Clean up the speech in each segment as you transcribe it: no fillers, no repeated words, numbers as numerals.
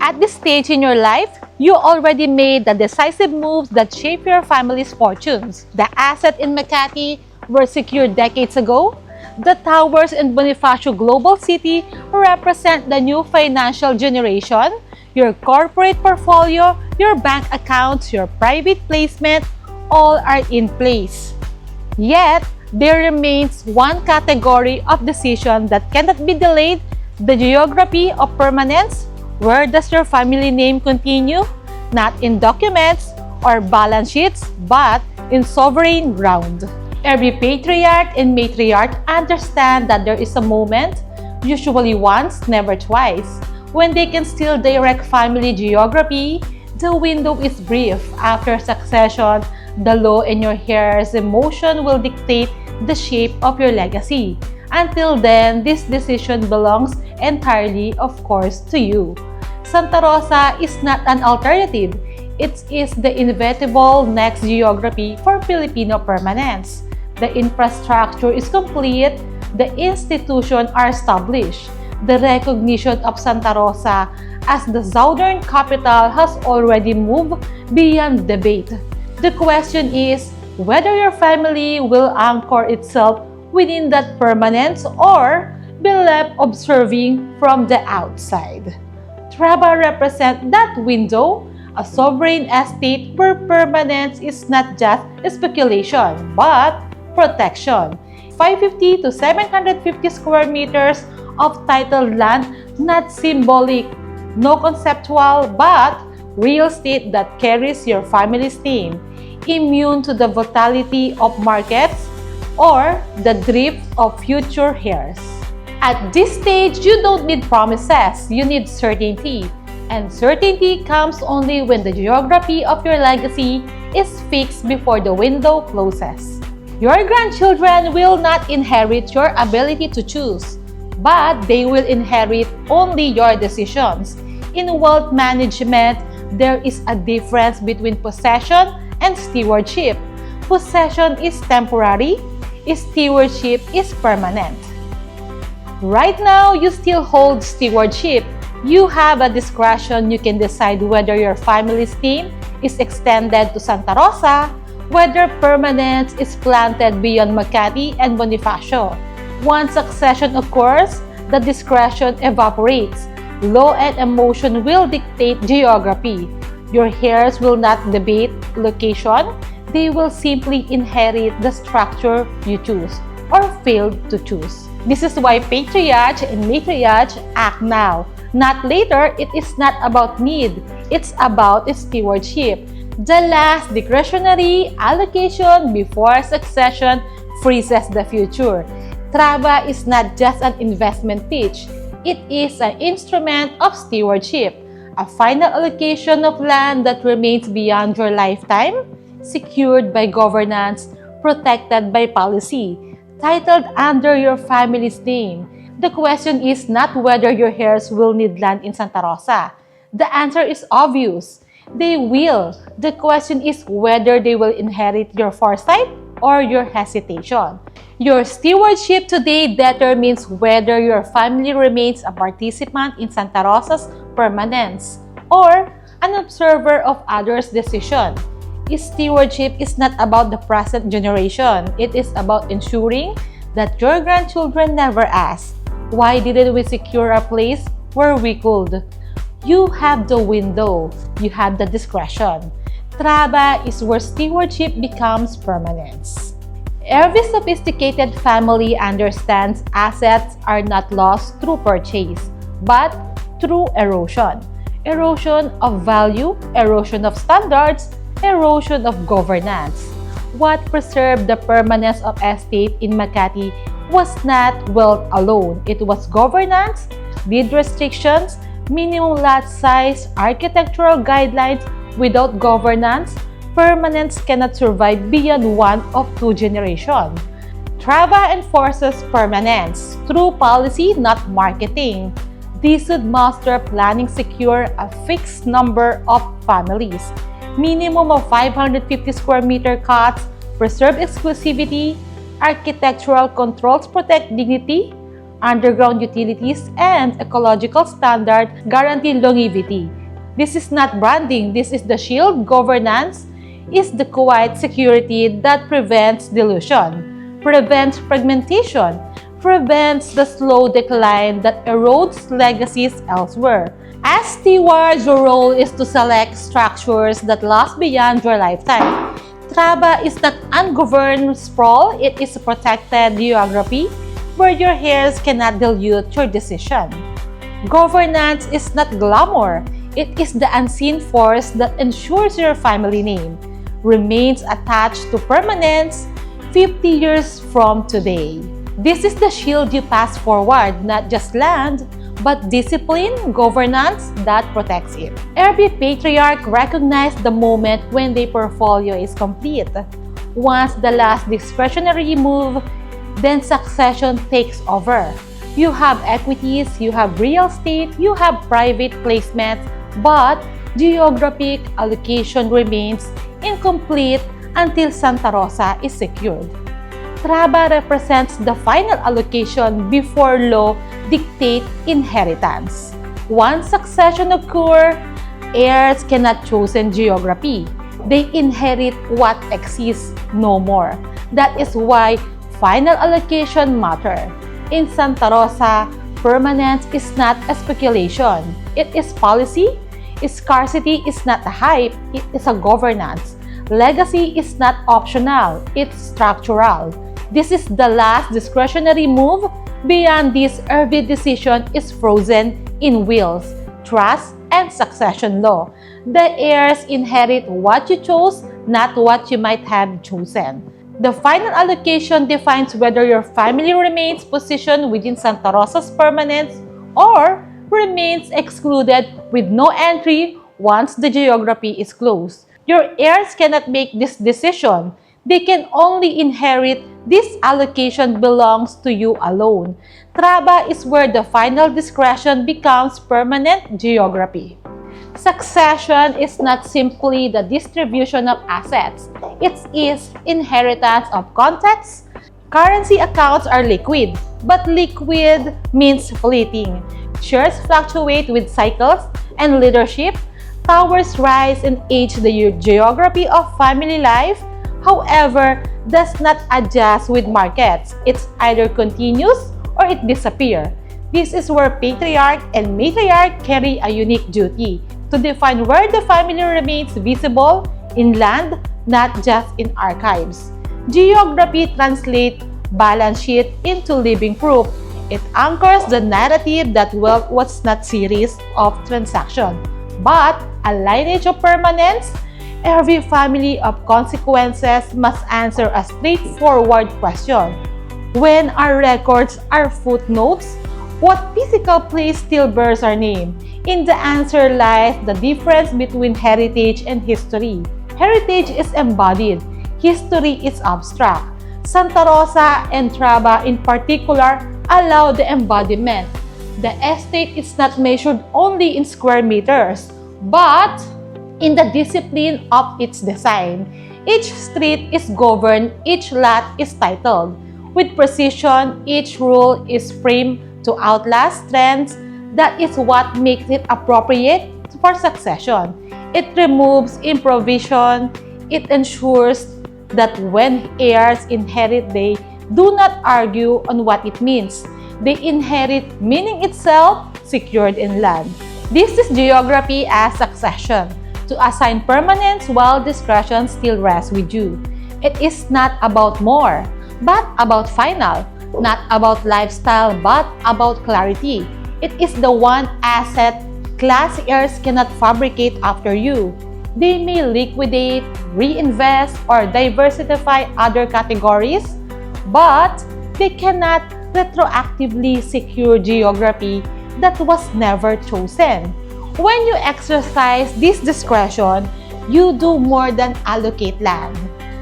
At this stage in your life, you already made the decisive moves that shape your family's fortunes. The assets in Makati were secured decades ago. The towers in Bonifacio Global City represent the new financial generation. Your corporate portfolio, your bank accounts, your private placement, all are in place. Yet, there remains one category of decision that cannot be delayed: the geography of permanence. Where does your family name continue? Not in documents or balance sheets, but in sovereign ground. Every patriarch and matriarch understand that there is a moment, usually once, never twice, when they can still direct family geography. The window is brief. After succession, the law and your heirs' emotion will dictate the shape of your legacy. Until then, this decision belongs entirely, of course, to you. Santa Rosa is not an alternative. It is the inevitable next geography for Filipino permanence. The infrastructure is complete. The institutions are established. The recognition of Santa Rosa as the southern capital has already moved beyond debate. The question is whether your family will anchor itself within that permanence or be left observing from the outside. Trava represents that window, a sovereign estate where permanence is not just speculation, but protection. 550 to 750 square meters of titled land, not symbolic, no conceptual, but real estate that carries your family's name, immune to the volatility of markets or the drift of future heirs. At this stage, you don't need promises, you need certainty. And certainty comes only when the geography of your legacy is fixed before the window closes. Your grandchildren will not inherit your ability to choose, but they will inherit only your decisions. In wealth management, there is a difference between possession and stewardship. Possession is temporary, stewardship is permanent. Right now, you still hold stewardship. You have a discretion. You can decide whether your family's name is extended to Santa Rosa, whether permanence is planted beyond Makati and Bonifacio. Once succession occurs, the discretion evaporates. Law and emotion will dictate geography. Your heirs will not debate location. They will simply inherit the structure you choose or failed to choose. This is why patriarch and matriarch act now, not later. It is not about need, it's about stewardship. The last discretionary allocation before succession freezes the future. Trava is not just an investment pitch, it is an instrument of stewardship, a final allocation of land that remains beyond your lifetime, secured by governance, protected by policy, titled under your family's name. The question is not whether your heirs will need land in Santa Rosa. The answer is obvious. They will. The question is whether they will inherit your foresight or your hesitation. Your stewardship today determines whether your family remains a participant in Santa Rosa's permanence or an observer of others' decision. Stewardship is not about the present generation. It is about ensuring that your grandchildren never ask, why didn't we secure a place where we could? You have the window. You have the discretion. Trava is where stewardship becomes permanence. Every sophisticated family understands assets are not lost through purchase, but through erosion. Erosion of value, erosion of standards, erosion of governance. What preserved the permanence of estate in Makati was not wealth alone. It was governance, deed restrictions, minimum lot size, architectural guidelines. Without governance, permanence cannot survive beyond one of two generations. Trava enforces permanence through policy, not marketing. This should master planning secure a fixed number of families. Minimum of 550 square meter cuts, preserve exclusivity, architectural controls protect dignity, underground utilities, and ecological standard guarantee longevity. This is not branding, this is the shield. Governance is the quiet security that prevents dilution, prevents fragmentation, prevents the slow decline that erodes legacies elsewhere. As stewards, your role is to select structures that last beyond your lifetime. Trava is not ungoverned sprawl, it is a protected geography where your hairs cannot dilute your decision. Governance is not glamour, it is the unseen force that ensures your family name remains attached to permanence 50 years from today. This is the shield you pass forward, not just land, but discipline, governance that protects it. Every patriarch recognized the moment when their portfolio is complete. Once the last discretionary move, then succession takes over. You have equities, you have real estate, you have private placements, but geographic allocation remains incomplete until Santa Rosa is secured. Trava represents the final allocation before law dictate inheritance. Once succession occurs, heirs cannot choose geography. They inherit what exists no more. That is why final allocation matter. In Santa Rosa, permanence is not a speculation. It is policy. Scarcity is not a hype. It is a governance. Legacy is not optional. It's structural. This is the last discretionary move. Beyond this, every decision is frozen in wills, trust, and succession law. The heirs inherit what you chose, not what you might have chosen. The final allocation defines whether your family remains positioned within Santa Rosa's permanence or remains excluded with no entry once the geography is closed. Your heirs cannot make this decision. They can only inherit. This allocation belongs to you alone. Trava is where the final discretion becomes permanent geography. Succession is not simply the distribution of assets. It is inheritance of context. Currency accounts are liquid, but liquid means fleeting. Shares fluctuate with cycles, and leadership. Towers rise and age. The geography of family life, however, does not adjust with markets. It either continues or it disappears. This is where patriarch and matriarch carry a unique duty to define where the family remains visible in land, not just in archives. Geography translates balance sheet into living proof. It anchors the narrative that wealth was not series of transactions, but a lineage of permanence. Every family of consequences must answer a straightforward question. When our records are footnotes, what physical place still bears our name? In the answer lies the difference between heritage and history. Heritage is embodied, history is abstract. Santa Rosa and Trava in particular allow the embodiment. The estate is not measured only in square meters, but in the discipline of its design. Each street is governed, each lot is titled. With precision, each rule is framed to outlast trends. That is what makes it appropriate for succession. It removes improvisation. It ensures that when heirs inherit, they do not argue on what it means. They inherit meaning itself, secured in land. This is geography as succession, to assign permanence while discretion still rests with you. It is not about more, but about final. Not about lifestyle, but about clarity. It is the one asset class heirs cannot fabricate after you. They may liquidate, reinvest, or diversify other categories, but they cannot retroactively secure geography that was never chosen. When you exercise this discretion, you do more than allocate land.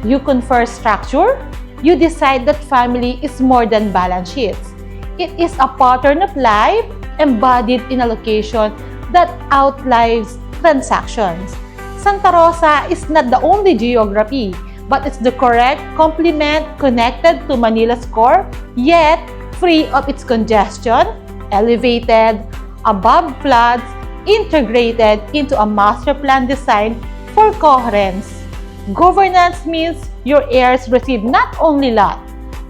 You confer structure. You decide that family is more than balance sheets. It is a pattern of life embodied in a location that outlives transactions. Santa Rosa is not the only geography, but it's the correct complement connected to Manila's core, yet free of its congestion, elevated, above floods, integrated into a master plan designed for coherence. Governance means your heirs receive not only lot,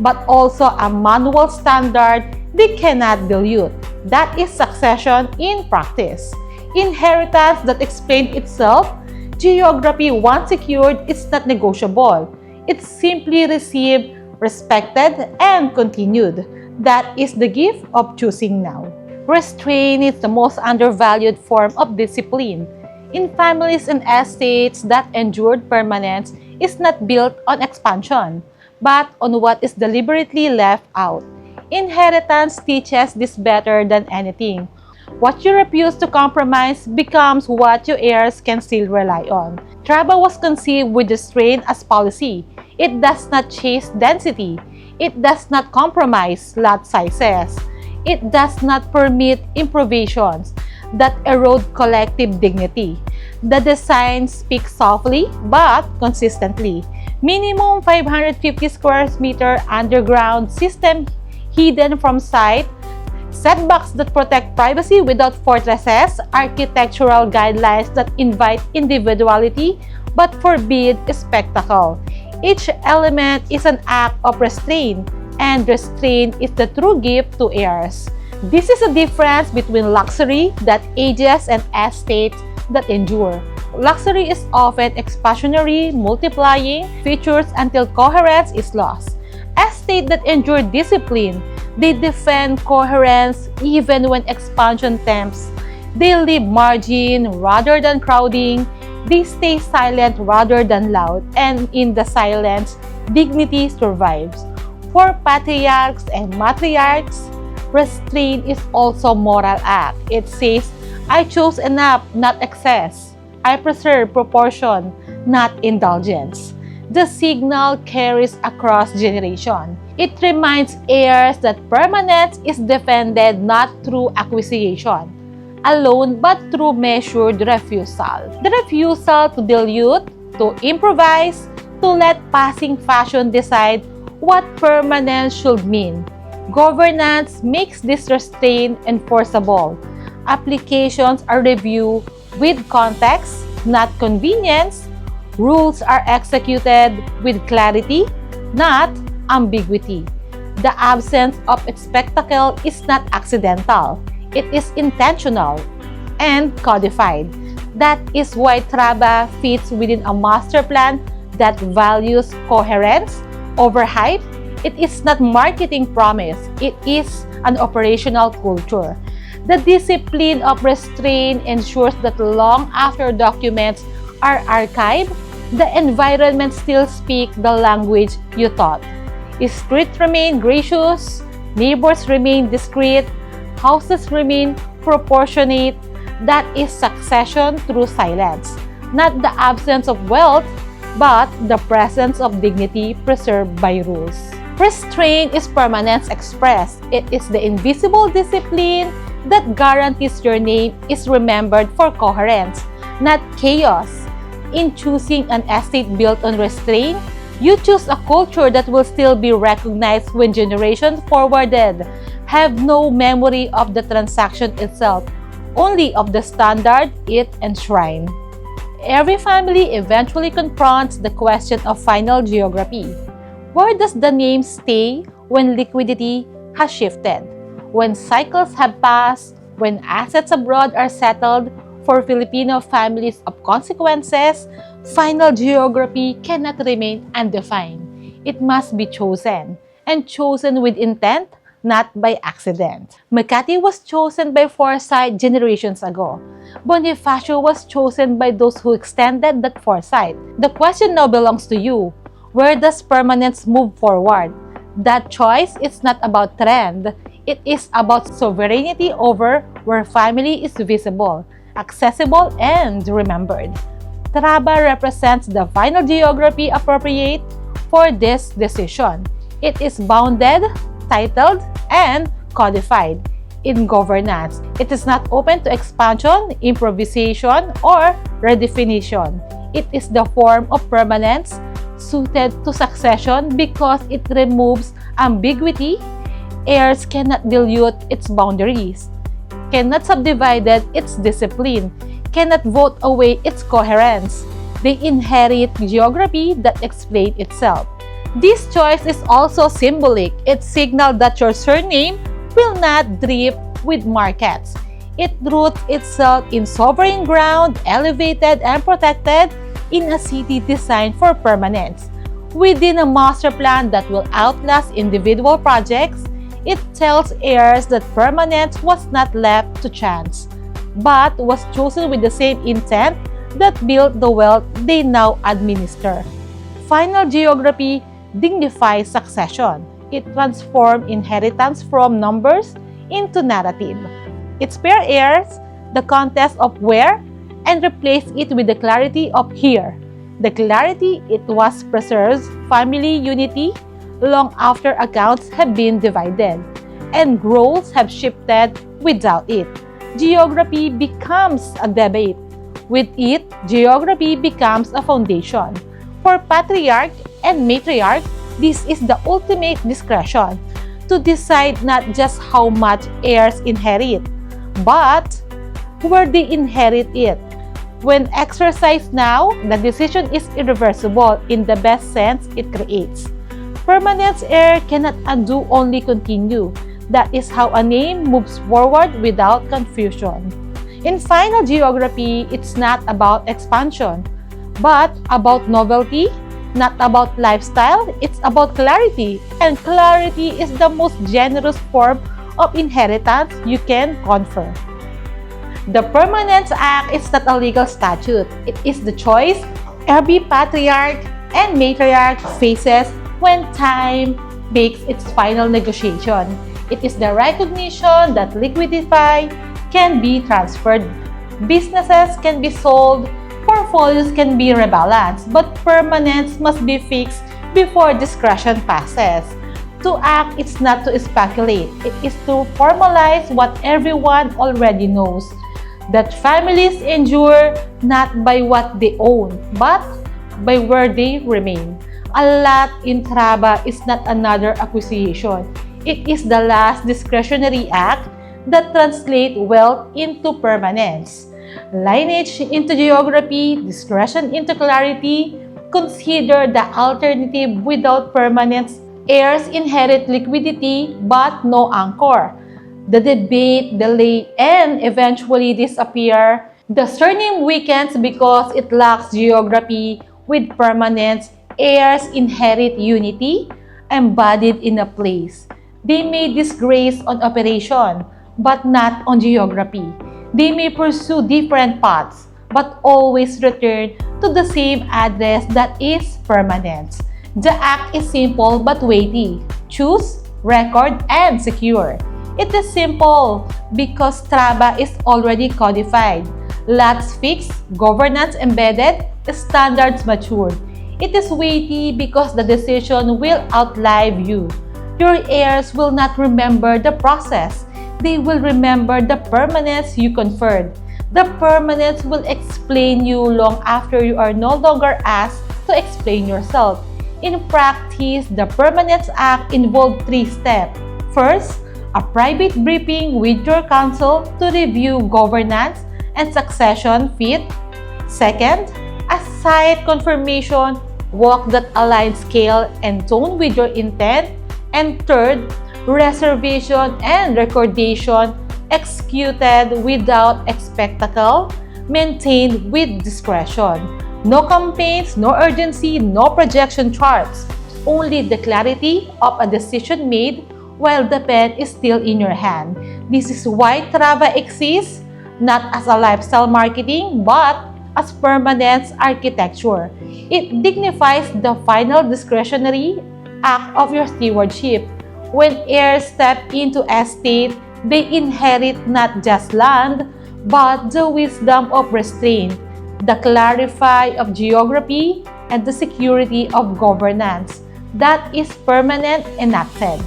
but also a manual standard they cannot dilute. That is succession in practice. Inheritance that explained itself, geography once secured is not negotiable. It's simply received, respected, and continued. That is the gift of choosing now. Restraint is the most undervalued form of discipline. In families and estates, that endured permanence is not built on expansion, but on what is deliberately left out. Inheritance teaches this better than anything. What you refuse to compromise becomes what your heirs can still rely on. Trava was conceived with restraint as policy. It does not chase density. It does not compromise lot sizes. It does not permit improvisations that erode collective dignity. The design speaks softly but consistently. Minimum 550 square meter underground system hidden from sight, setbacks that protect privacy without fortresses, architectural guidelines that invite individuality but forbid spectacle. Each element is an act of restraint, and restraint is the true gift to heirs. This is the difference between luxury that ages and estates that endure. Luxury is often expansionary, multiplying features until coherence is lost. Estates that endure discipline, they defend coherence even when expansion tempts. They leave margin rather than crowding. They stay silent rather than loud, and in the silence, dignity survives. For patriarchs and matriarchs, restraint is also moral act. It says, I choose enough, not excess. I preserve proportion, not indulgence. The signal carries across generation. It reminds heirs that permanence is defended not through acquisition alone, but through measured refusal. The refusal to dilute, to improvise, to let passing fashion decide what permanence should mean. Governance makes this restraint enforceable. Applications are reviewed with context, not convenience. Rules are executed with clarity, not ambiguity. The absence of spectacle is not accidental. It is intentional and codified. That is why Trava fits within a master plan that values coherence over hype. It is not marketing promise. It is an operational culture. The discipline of restraint ensures that long after documents are archived, the environment still speaks the language you taught. Streets remain gracious, neighbors remain discreet, houses remain proportionate. That is succession through silence, not the absence of wealth, but the presence of dignity preserved by rules. Restraint is permanence expressed. It is the invisible discipline that guarantees your name is remembered for coherence, not chaos. In choosing an estate built on restraint, you choose a culture that will still be recognized when generations forwarded have no memory of the transaction itself, only of the standard it enshrined. Every family eventually confronts the question of final geography. Where does the name stay when liquidity has shifted? When cycles have passed? When assets abroad are settled? For Filipino families of consequences, final geography cannot remain undefined. It must be chosen, and chosen with intent, not by accident. Makati was chosen by foresight generations ago. Bonifacio was chosen by those who extended that foresight. The question now belongs to you. Where does permanence move forward? That choice is not about trend. It is about sovereignty over where family is visible, accessible, and remembered. Trava represents the final geography appropriate for this decision. It is bounded, titled, and codified in governance. It is not open to expansion, improvisation, or redefinition. It is the form of permanence suited to succession because it removes ambiguity, Heirs cannot dilute its boundaries, cannot subdivide its discipline, cannot vote away its coherence. They inherit geography that explains itself. This choice is also symbolic. It signals that your surname will not drift with markets. It roots itself in sovereign ground, elevated and protected in a city designed for permanence. Within a master plan that will outlast individual projects, it tells heirs that permanence was not left to chance, but was chosen with the same intent that built the wealth they now administer. Final geography dignifies succession. It transforms inheritance from numbers into narrative. It spares heirs the contest of where and replaces it with the clarity of here. The clarity it was preserves family unity long after accounts have been divided and roles have shifted without it. Geography becomes a debate. With it, geography becomes a foundation. For patriarch and matriarch, this is the ultimate discretion to decide not just how much heirs inherit, but where they inherit it. When exercised now, the decision is irreversible in the best sense it creates. Permanence heir cannot undo, only continue. That is how a name moves forward without confusion. In final geography, it's not about expansion, but about novelty, not about lifestyle, it's about clarity. And clarity is the most generous form of inheritance you can confer. The Permanence Act is not a legal statute. It is the choice every patriarch and matriarch faces when time makes its final negotiation. It is the recognition that liquidity can be transferred, businesses can be sold, portfolios can be rebalanced, but permanence must be fixed before discretion passes. To act is not to speculate, it is to formalize what everyone already knows, that families endure not by what they own, but by where they remain. A lot in Trava is not another acquisition. It is the last discretionary act that translates wealth into permanence, lineage into geography, discretion into clarity. Consider the alternative. Without permanence, heirs inherit liquidity but no anchor. The debate, delay, and eventually disappear. The surname weakens because it lacks geography. With permanence, heirs inherit unity embodied in a place. They may disgrace on operation, but not on geography. They may pursue different paths, but always return to the same address that is permanence. The act is simple but weighty. Choose, record, and secure. It is simple because Trava is already codified. Lots fixed, governance embedded, standards matured. It is weighty because the decision will outlive you. Your heirs will not remember the process. They will remember the permanence you conferred. The permanence will explain you long after you are no longer asked to explain yourself. In practice, the Permanence Act involved 3 steps. First, a private briefing with your counsel to review governance and succession fit. Second, a site confirmation walk that aligns scale and tone with your intent. And third, reservation and recordation executed without spectacle, maintained with discretion. No campaigns, no urgency, no projection charts. Only the clarity of a decision made while the pen is still in your hand. This is why Trava exists, not as a lifestyle marketing, but as permanence architecture. It dignifies the final discretionary act of your stewardship. When heirs step into estate, they inherit not just land, but the wisdom of restraint, the clarity of geography, and the security of governance that is permanent enacted.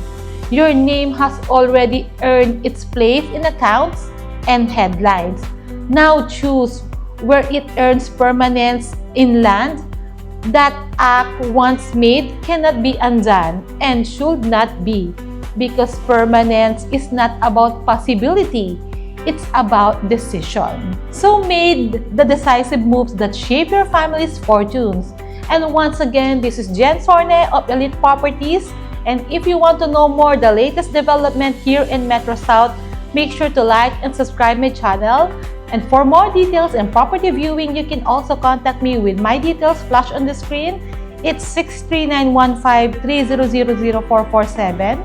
Your name has already earned its place in accounts and headlines. Now choose where it earns permanence in land. That act once made cannot be undone and should not be. because permanence is not about possibility. It's about decision. So made the decisive moves that shape your family's fortunes. And once again, this is Jen Sorne of Elite Properties. And if you want to know more the latest development here in Metro South, make sure to like and subscribe my channel. And for more details and property viewing, you can also contact me with my details flashed on the screen. It's 63915-3000447.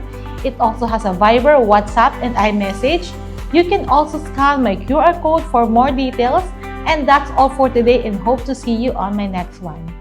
It also has a Viber, WhatsApp, and iMessage. You can also scan my QR code for more details. And that's all for today, and hope to see you on my next one.